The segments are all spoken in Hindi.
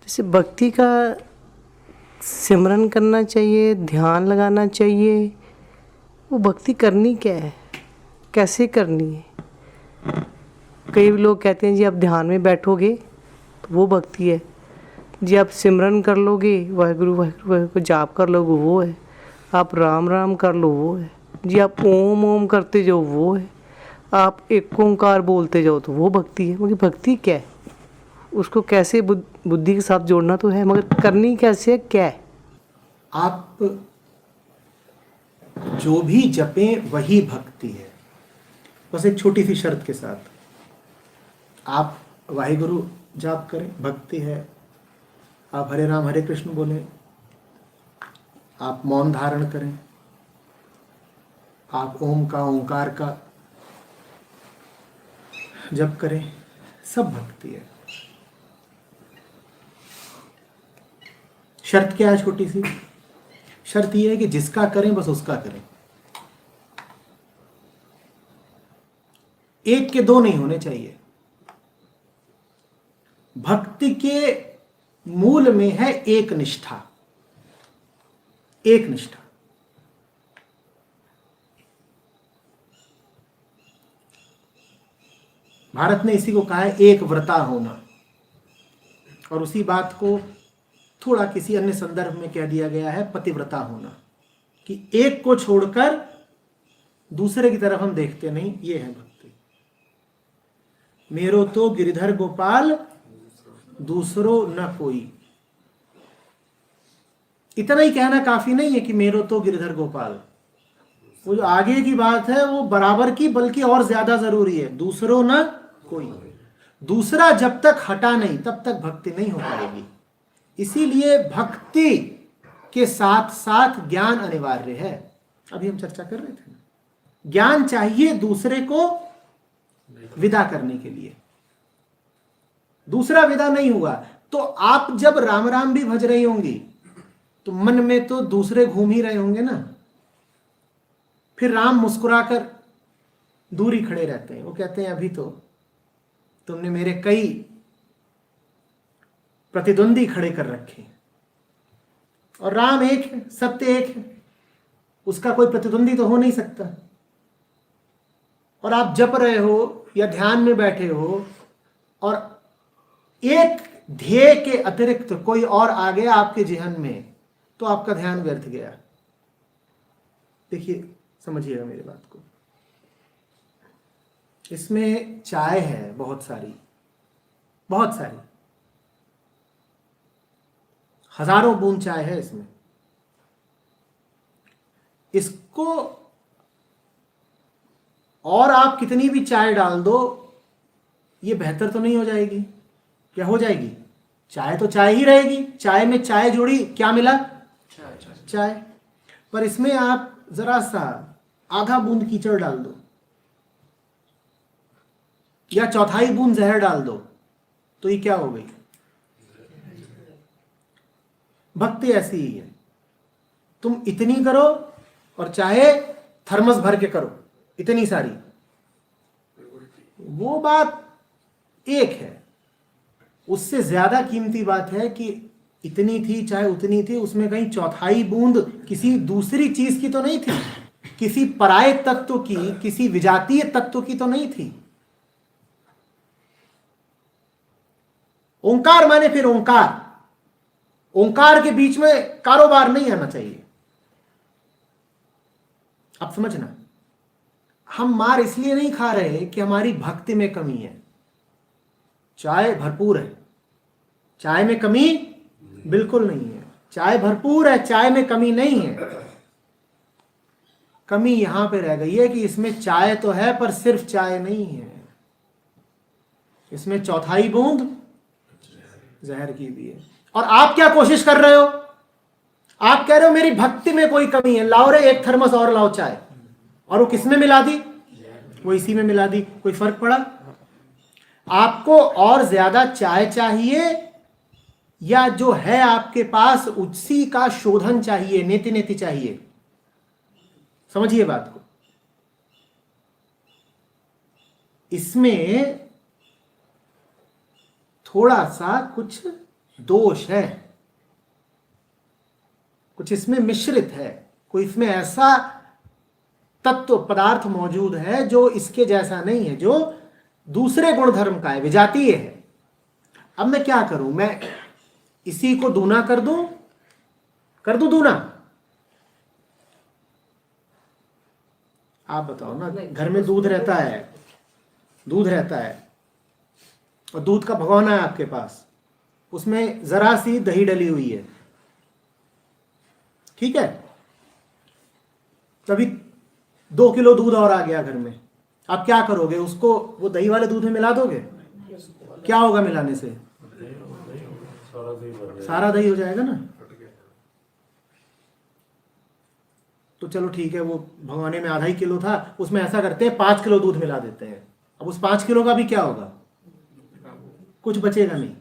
जैसे भक्ति का सिमरन करना चाहिए, ध्यान लगाना चाहिए, वो भक्ति करनी क्या है, कैसे करनी है? कई लोग कहते हैं जी आप ध्यान में बैठोगे तो वो भक्ति है, जी आप सिमरन कर लोगे, वाहिगुरु वाहिगुरु वाहिगुरु जाप कर लोगे वो है, आप राम राम कर लो वो है, जी आप ओम ओम करते जाओ वो है, आप एक ओंकार बोलते जाओ तो वो भक्ति है। मगर भक्ति क्या है, उसको कैसे बुद्धि के साथ जोड़ना तो है, मगर करनी कैसे है, क्या है? आप जो भी जपें वही भक्ति है, बस एक छोटी सी शर्त के साथ। आप वाहिगुरु जाप करें, भक्ति है। आप हरे राम हरे कृष्ण बोलें, आप मौन धारण करें, आप ओम का ओंकार का जप करें, सब भक्ति है। शर्त क्या है? छोटी सी शर्त यह है कि जिसका करें बस उसका करें। एक के दो नहीं होने चाहिए। भक्ति के मूल में है एक निष्ठा, एक निष्ठा। भारत ने इसी को कहा है एक व्रता होना, और उसी बात को थोड़ा किसी अन्य संदर्भ में कह दिया गया है पतिव्रता होना, कि एक को छोड़कर दूसरे की तरफ हम देखते नहीं। ये है भक्ति। मेरो तो गिरधर गोपाल दूसरो न कोई। इतना ही कहना काफी नहीं है कि मेरो तो गिरधर गोपाल। वो जो आगे की बात है वो बराबर की बल्कि और ज्यादा जरूरी है। दूसरो न कोई। दूसरा जब तक हटा नहीं तब तक भक्ति नहीं हो पाएगी। इसीलिए भक्ति के साथ साथ ज्ञान अनिवार्य है। अभी हम चर्चा कर रहे थे ना, ज्ञान चाहिए दूसरे को विदा करने के लिए। दूसरा विदा नहीं हुआ तो आप जब राम राम भी भज रही होंगी तो मन में तो दूसरे घूम ही रहे होंगे ना। फिर राम मुस्कुराकर दूरी खड़े रहते हैं। वो कहते हैं अभी तो तुमने मेरे कई प्रतिद्वंदी खड़े कर रखे, और राम एक है, सत्य एक है, उसका कोई प्रतिद्वंदी तो हो नहीं सकता। और आप जप रहे हो या ध्यान में बैठे हो और एक ध्येय के अतिरिक्त कोई और आ गया आपके जेहन में, तो आपका ध्यान व्यर्थ गया। देखिए, समझिएगा मेरी बात को। इसमें चाय है बहुत सारी, बहुत सारी, हजारों बूंद चाय है इसमें। इसको और आप कितनी भी चाय डाल दो, ये बेहतर तो नहीं हो जाएगी। क्या हो जाएगी? चाय तो चाय ही रहेगी। चाय में चाय जोड़ी, क्या मिला? चाय। पर इसमें आप जरा सा आधा बूंद कीचड़ डाल दो या चौथाई बूंद जहर डाल दो, तो ये क्या हो गई? भक्ति ऐसी ही है। तुम इतनी करो और चाहे थर्मस भर के करो, इतनी सारी, वो बात एक है। उससे ज्यादा कीमती बात है कि इतनी थी चाहे उतनी थी, उसमें कहीं चौथाई बूंद किसी दूसरी चीज की तो नहीं थी, किसी पराये तत्व की, किसी विजातीय तत्व की तो नहीं थी। ओंकार माने फिर ओंकार। ओंकार के बीच में कारोबार नहीं आना चाहिए। अब समझना, हम मार इसलिए नहीं खा रहे कि हमारी भक्ति में कमी है। चाय भरपूर है, चाय में कमी बिल्कुल नहीं है। चाय भरपूर है, चाय में कमी नहीं है। कमी यहां पे रह गई है कि इसमें चाय तो है पर सिर्फ चाय नहीं है, इसमें चौथाई बूंद जहर की भी है। और आप क्या कोशिश कर रहे हो? आप कह रहे हो मेरी भक्ति में कोई कमी है, लाओ रे एक थर्मस और लाओ चाय, और वो किसमें मिला दी? वो इसी में मिला दी। कोई फर्क पड़ा? आपको और ज्यादा चाय चाहिए या जो है आपके पास उसी का शोधन चाहिए, नेति नेति चाहिए? समझिए बात को। इसमें थोड़ा सा कुछ दोष है, कुछ इसमें मिश्रित है, कोई इसमें ऐसा तत्व पदार्थ मौजूद है जो इसके जैसा नहीं है, जो दूसरे गुण धर्म का है, विजातीय है। अब मैं क्या करूं, मैं इसी को दूना कर दूं दूना? आप बताओ ना, घर में दूध रहता है और दूध का भगोना है आपके पास, उसमें जरा सी दही डली हुई है, ठीक है, तभी 2 किलो दूध और आ गया घर में। आप क्या करोगे, उसको वो दही वाले दूध में मिला दोगे? क्या होगा मिलाने से? सारा दही हो जाएगा ना। तो चलो ठीक है, वो भगवाने में 1/2 किलो था, उसमें ऐसा करते हैं 5 किलो दूध मिला देते हैं। अब उस 5 किलो का भी क्या होगा? कुछ बचेगा नहीं।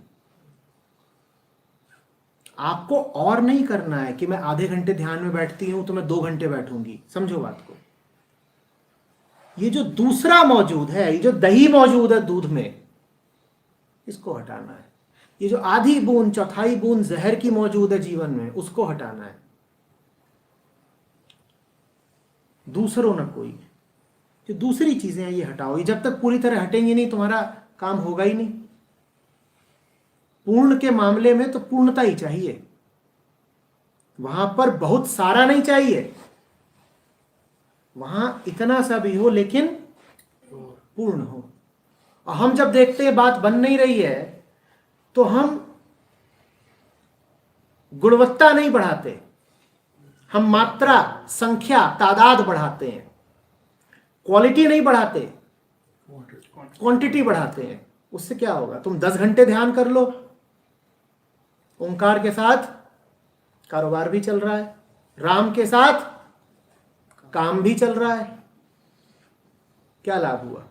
आपको और नहीं करना है कि मैं आधे घंटे ध्यान में बैठती हूं तो मैं 2 घंटे बैठूंगी। समझो बात को, ये जो दूसरा मौजूद है, ये जो दही मौजूद है दूध में, इसको हटाना है। ये जो आधी बूंद चौथाई बूंद जहर की मौजूद है जीवन में, उसको हटाना है। दूसरों न कोई, जो दूसरी चीजें हैं ये हटाओ। ये जब तक पूरी तरह हटेंगी नहीं तुम्हारा काम होगा ही नहीं। पूर्ण के मामले में तो पूर्णता ही चाहिए, वहां पर बहुत सारा नहीं चाहिए, वहां इतना सा भी हो लेकिन पूर्ण हो। और हम जब देखते हैं बात बन नहीं रही है तो हम गुणवत्ता नहीं बढ़ाते, हम मात्रा, संख्या, तादाद बढ़ाते हैं, क्वालिटी नहीं बढ़ाते, क्वांटिटी बढ़ाते हैं। उससे क्या होगा? तुम 10 घंटे ध्यान कर लो, ओंकार के साथ कारोबार भी चल रहा है, राम के साथ काम भी चल रहा है, क्या लाभ हुआ?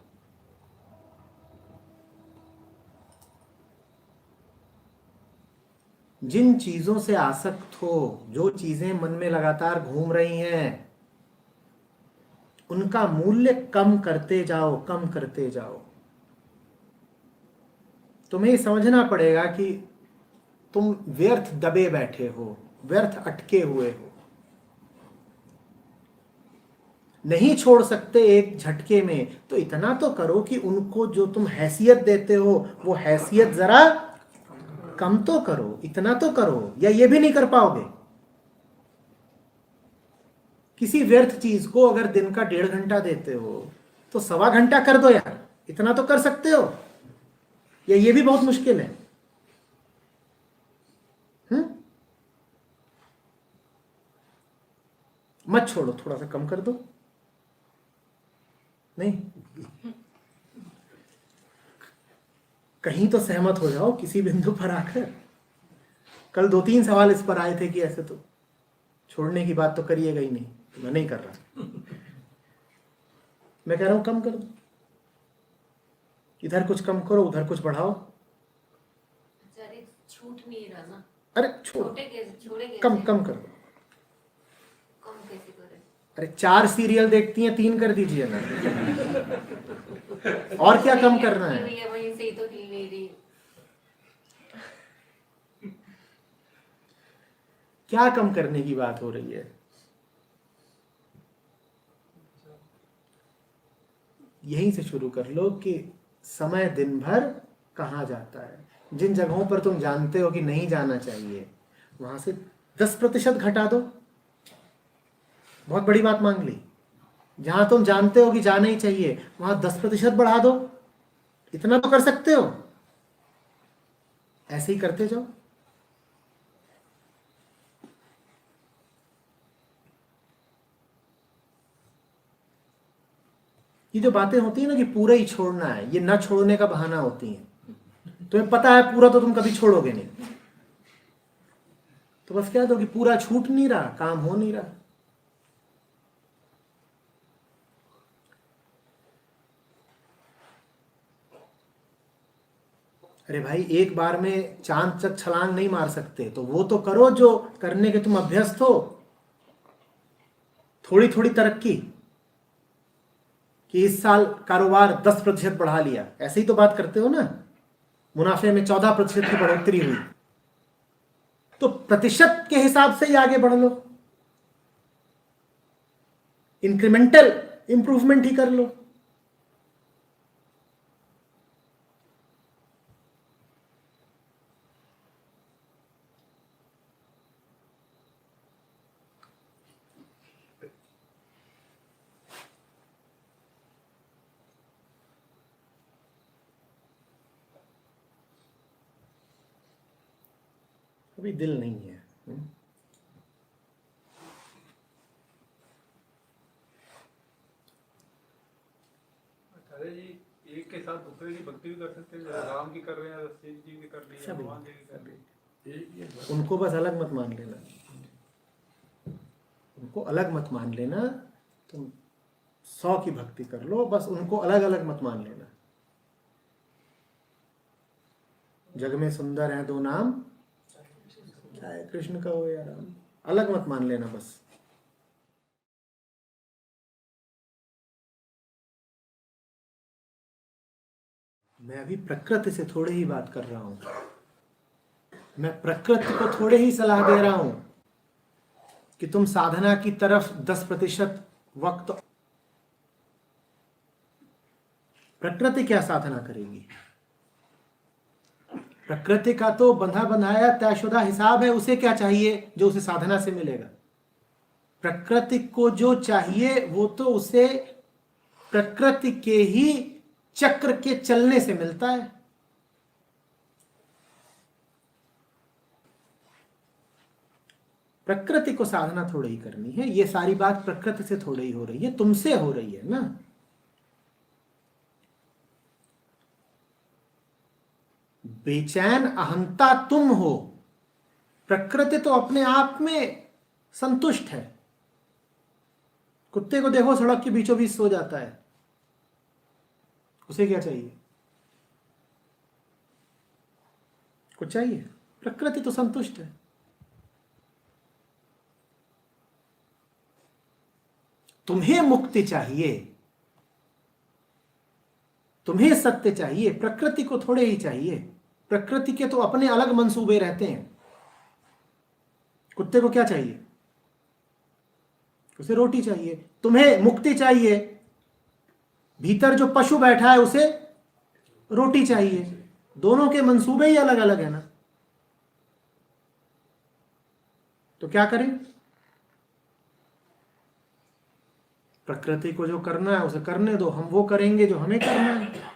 जिन चीजों से आसक्त हो, जो चीजें मन में लगातार घूम रही हैं, उनका मूल्य कम करते जाओ, कम करते जाओ। तुम्हें ये समझना पड़ेगा कि तुम व्यर्थ दबे बैठे हो, व्यर्थ अटके हुए हो, नहीं छोड़ सकते एक झटके में। तो इतना तो करो कि उनको जो तुम हैसियत देते हो वो हैसियत जरा कम तो करो, इतना तो करो। या ये भी नहीं कर पाओगे? किसी व्यर्थ चीज को अगर दिन का 1.5 घंटा देते हो तो 1.25 घंटा कर दो यार, इतना तो कर सकते हो। या ये भी बहुत मुश्किल है? मत छोड़ो, थोड़ा सा कम कर दो। नहीं, कहीं तो सहमत हो जाओ किसी बिंदु पर आकर। कल 2-3 सवाल इस पर आए थे कि ऐसे तो छोड़ने की बात तो करिएगा ही नहीं, तो मैं नहीं कर रहा। मैं कह रहा हूं कम कर दो, इधर कुछ कम करो, उधर कुछ बढ़ाओ। छूट नहीं रहा ना। अरे छोड़ो, कम कम कर दो। कम कैसे करें? अरे 4 सीरियल देखती हैं, 3 कर दीजिए ना। और क्या कम करना है? वहीं से ही तो ढील नहीं रही। क्या कम करने की बात हो रही है? यहीं से शुरू कर लो कि समय दिन भर कहाँ जाता है। जिन जगहों पर तुम जानते हो कि नहीं जाना चाहिए, वहां से 10% घटा दो। बहुत बड़ी बात मांग ली। जहां तुम जानते हो कि जाना ही चाहिए, वहां 10% बढ़ा दो। इतना तो कर सकते हो, ऐसे ही करते जाओ। ये जो बातें होती है ना कि पूरा ही छोड़ना है, ये ना छोड़ने का बहाना होती है। तुम्हें पता है पूरा तो तुम कभी छोड़ोगे नहीं, तो बस कह दो कि पूरा छूट नहीं रहा, काम हो नहीं रहा। अरे भाई, एक बार में चांद तक छलांग नहीं मार सकते, तो वो तो करो जो करने के तुम अभ्यस्त हो। थोड़ी थोड़ी तरक्की, कि इस साल कारोबार 10% बढ़ा लिया, ऐसे ही तो बात करते हो ना। मुनाफे में 14% की बढ़ोतरी हुई, तो प्रतिशत के हिसाब से ही आगे बढ़ लो, इंक्रीमेंटल इंप्रूवमेंट ही कर लो। अभी दिल नहीं है। अरे जी, एक के साथ दूसरे की भक्ति भी कर सकते हैं, जैसे राम की कर रहे हैं, शिव जी की कर रही है, भगवान जी की कर रही है। उनको बस अलग मत मान लेना, उनको अलग मत मान लेना। तुम 100 की भक्ति कर लो, बस उनको अलग अलग मत मान लेना। जग में सुंदर हैं दो नाम, चाहे कृष्ण का हो या राम, अलग मत मान लेना बस। मैं अभी प्रकृति से थोड़े ही बात कर रहा हूं, मैं प्रकृति को थोड़े ही सलाह दे रहा हूं कि तुम साधना की तरफ 10% वक्त। प्रकृति क्या साधना करेगी? प्रकृति का तो बंधा बंधाया तयशुदा हिसाब है, उसे क्या चाहिए जो उसे साधना से मिलेगा? प्रकृति को जो चाहिए वो तो उसे प्रकृति के ही चक्र के चलने से मिलता है। प्रकृति को साधना थोड़ी ही करनी है, ये सारी बात प्रकृति से थोड़ी ही हो रही है, तुमसे हो रही है ना। बेचैन अहंता तुम हो, प्रकृति तो अपने आप में संतुष्ट है। कुत्ते को देखो सड़क के बीचों बीच सो जाता है, उसे क्या चाहिए? कुछ चाहिए? प्रकृति तो संतुष्ट है। तुम्हें मुक्ति चाहिए, तुम्हें सत्य चाहिए, प्रकृति को थोड़े ही चाहिए। प्रकृति के तो अपने अलग मंसूबे रहते हैं। कुत्ते को क्या चाहिए? उसे रोटी चाहिए। तुम्हें मुक्ति चाहिए, भीतर जो पशु बैठा है उसे रोटी चाहिए। दोनों के मंसूबे ही अलग अलग है ना। तो क्या करें? प्रकृति को जो करना है उसे करने दो, हम वो करेंगे जो हमें करना है।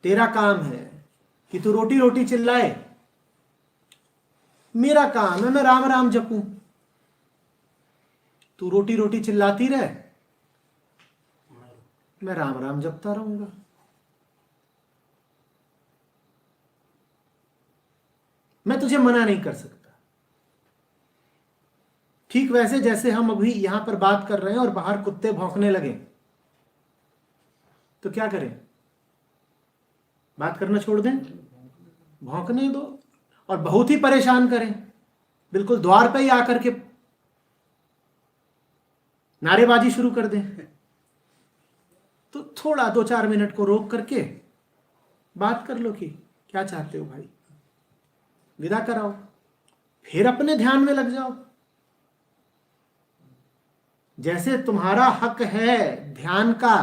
तेरा काम है कि तू रोटी रोटी चिल्लाए, मेरा काम है मैं राम राम जपूं। तू रोटी रोटी चिल्लाती रहे, मैं राम राम जपता रहूंगा। मैं तुझे मना नहीं कर सकता। ठीक वैसे जैसे हम अभी यहां पर बात कर रहे हैं और बाहर कुत्ते भौंकने लगे, तो क्या करें? बात करना छोड़ दें? भौंकने दो। और बहुत ही परेशान करें, बिल्कुल द्वार पे ही आकर के नारेबाजी शुरू कर दें, तो थोड़ा 2-4 मिनट को रोक करके बात कर लो कि क्या चाहते हो भाई, विदा कराओ, फिर अपने ध्यान में लग जाओ। जैसे तुम्हारा हक है ध्यान का,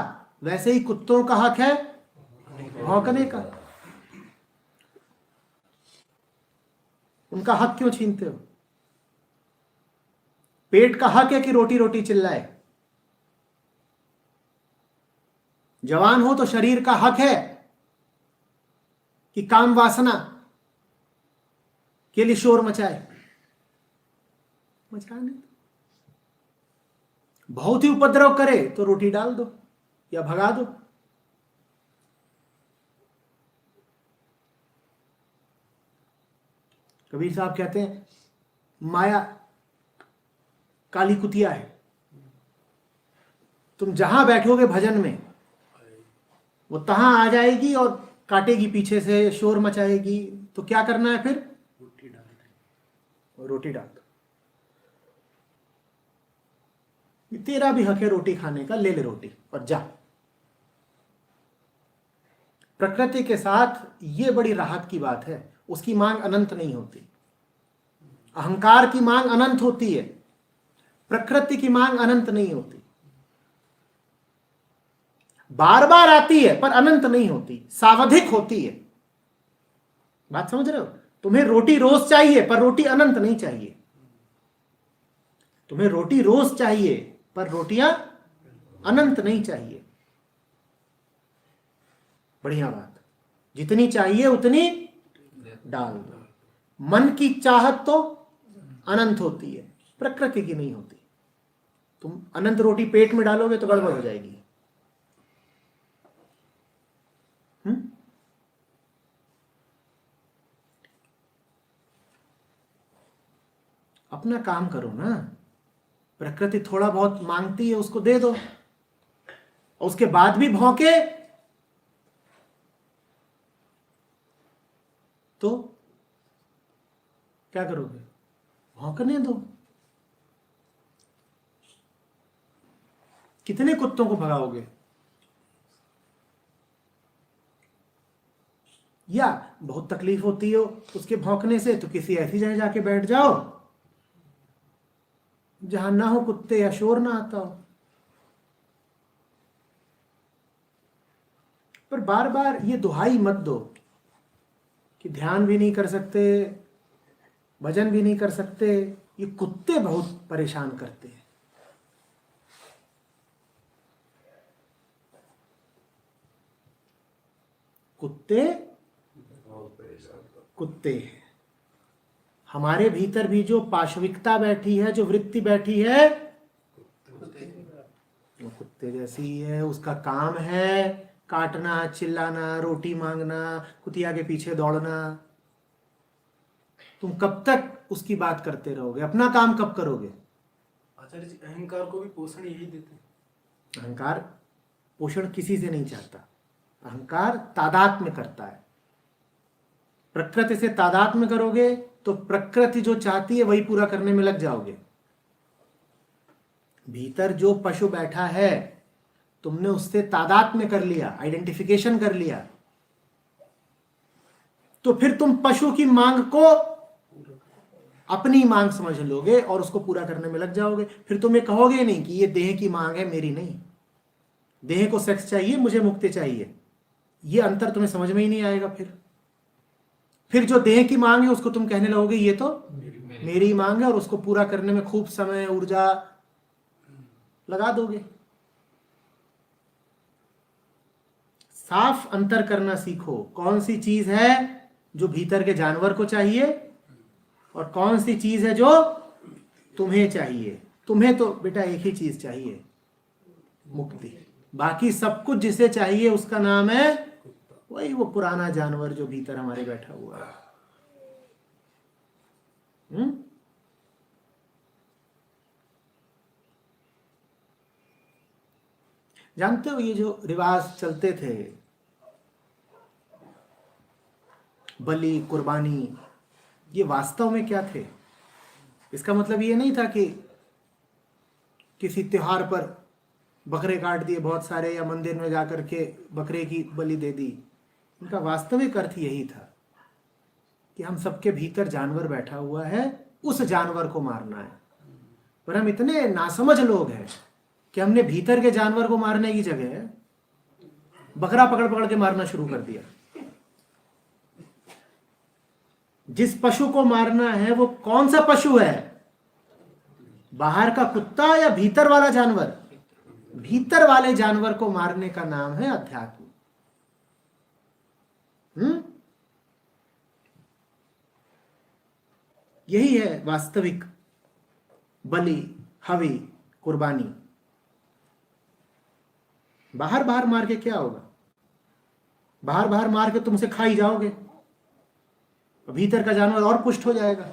वैसे ही कुत्तों का हक है भौंकने का। उनका हक क्यों छीनते हो? पेट का हक है कि रोटी रोटी चिल्लाए। जवान हो तो शरीर का हक है कि काम वासना के लिए शोर मचाए। मचाने दो। बहुत ही उपद्रव करे तो रोटी डाल दो या भगा दो। कबीर साहब कहते हैं माया काली कुतिया है। तुम जहां बैठोगे भजन में वो तहां आ जाएगी और काटेगी पीछे से, शोर मचाएगी। तो क्या करना है फिर? रोटी डाल दो, रोटी डाल दो। तेरा भी हक है रोटी खाने का, ले ले रोटी और जा। प्रकृति के साथ ये बड़ी राहत की बात है। उसकी मांग अनंत नहीं होती। अहंकार की मांग अनंत होती है, प्रकृति की मांग अनंत नहीं होती। बार बार आती है पर अनंत नहीं होती, सावधिक होती है। बात समझ रहे हो? तुम्हें रोटी रोज चाहिए पर रोटी अनंत नहीं चाहिए। तुम्हें रोटी रोज चाहिए पर रोटियां अनंत नहीं चाहिए। बढ़िया बात। जितनी चाहिए उतनी डाल दो। मन की चाहत तो अनंत होती है, प्रकृति की नहीं होती। तुम अनंत रोटी पेट में डालोगे तो गड़बड़ हो जाएगी। अपना काम करो ना। प्रकृति थोड़ा बहुत मांगती है, उसको दे दो। और उसके बाद भी भौंके तो क्या करोगे? भौंकने दो। कितने कुत्तों को भगाओगे? या बहुत तकलीफ होती हो उसके भौंकने से तो किसी ऐसी जगह जाके बैठ जाओ जहां ना हो कुत्ते या शोर ना आता हो। पर बार बार ये दुहाई मत दो कि ध्यान भी नहीं कर सकते, भजन भी नहीं कर सकते। ये कुत्ते बहुत परेशान करते हैं। कुत्ते हमारे भीतर भी जो पाशविकता बैठी है, जो वृत्ति बैठी है, वो कुत्ते जैसी है। उसका काम है काटना, चिल्लाना, रोटी मांगना, कुतिया के पीछे दौड़ना। तुम कब तक उसकी बात करते रहोगे? अपना काम कब करोगे? आचार्य जी, अहंकार को भी पोषण यही देते हैं। अहंकार पोषण किसी से नहीं चाहता। अहंकार तादात्म्य करता है। प्रकृति से तादात्म्य करोगे तो प्रकृति जो चाहती है वही पूरा करने में लग जाओगे। भीतर जो पशु बैठा है, तुमने उससे तादात्म्य कर लिया, आइडेंटिफिकेशन कर लिया, तो फिर तुम पशु की मांग को अपनी मांग समझ लोगे और उसको पूरा करने में लग जाओगे। फिर तुम ये कहोगे नहीं कि ये देह की मांग है, मेरी नहीं। देह को सेक्स चाहिए, मुझे मुक्ति चाहिए। ये अंतर तुम्हें समझ में ही नहीं आएगा। फिर जो देह की मांग है उसको तुम कहने लगोगे ये तो मेरी मांग है, और उसको पूरा करने में खूब समय ऊर्जा लगा दोगे। साफ अंतर करना सीखो। कौन सी चीज है जो भीतर के जानवर को चाहिए और कौन सी चीज है जो तुम्हें चाहिए। तुम्हें तो बेटा एक ही चीज चाहिए, मुक्ति। बाकी सब कुछ जिसे चाहिए उसका नाम है वही वो पुराना जानवर जो भीतर हमारे बैठा हुआ है। जानते हो ये जो रिवाज चलते थे, बलि, कुर्बानी, ये वास्तव में क्या थे? इसका मतलब ये नहीं था कि किसी त्योहार पर बकरे काट दिए बहुत सारे या मंदिर में जाकर के बकरे की बलि दे दी। इनका वास्तविक अर्थ यही था कि हम सबके भीतर जानवर बैठा हुआ है, उस जानवर को मारना है। पर हम इतने नासमझ लोग हैं कि हमने भीतर के जानवर को मारने की जगह बकरा पकड़ पकड़ के मारना शुरू कर दिया। जिस पशु को मारना है वो कौन सा पशु है? बाहर का कुत्ता या भीतर वाला जानवर? भीतर वाले जानवर को मारने का नाम है अध्यात्म। यही है वास्तविक बलि, हवि, कुर्बानी। बाहर बाहर मार के क्या होगा? बाहर बाहर मार के तुमसे खाई जाओगे, भीतर का जानवर और पुष्ट हो जाएगा।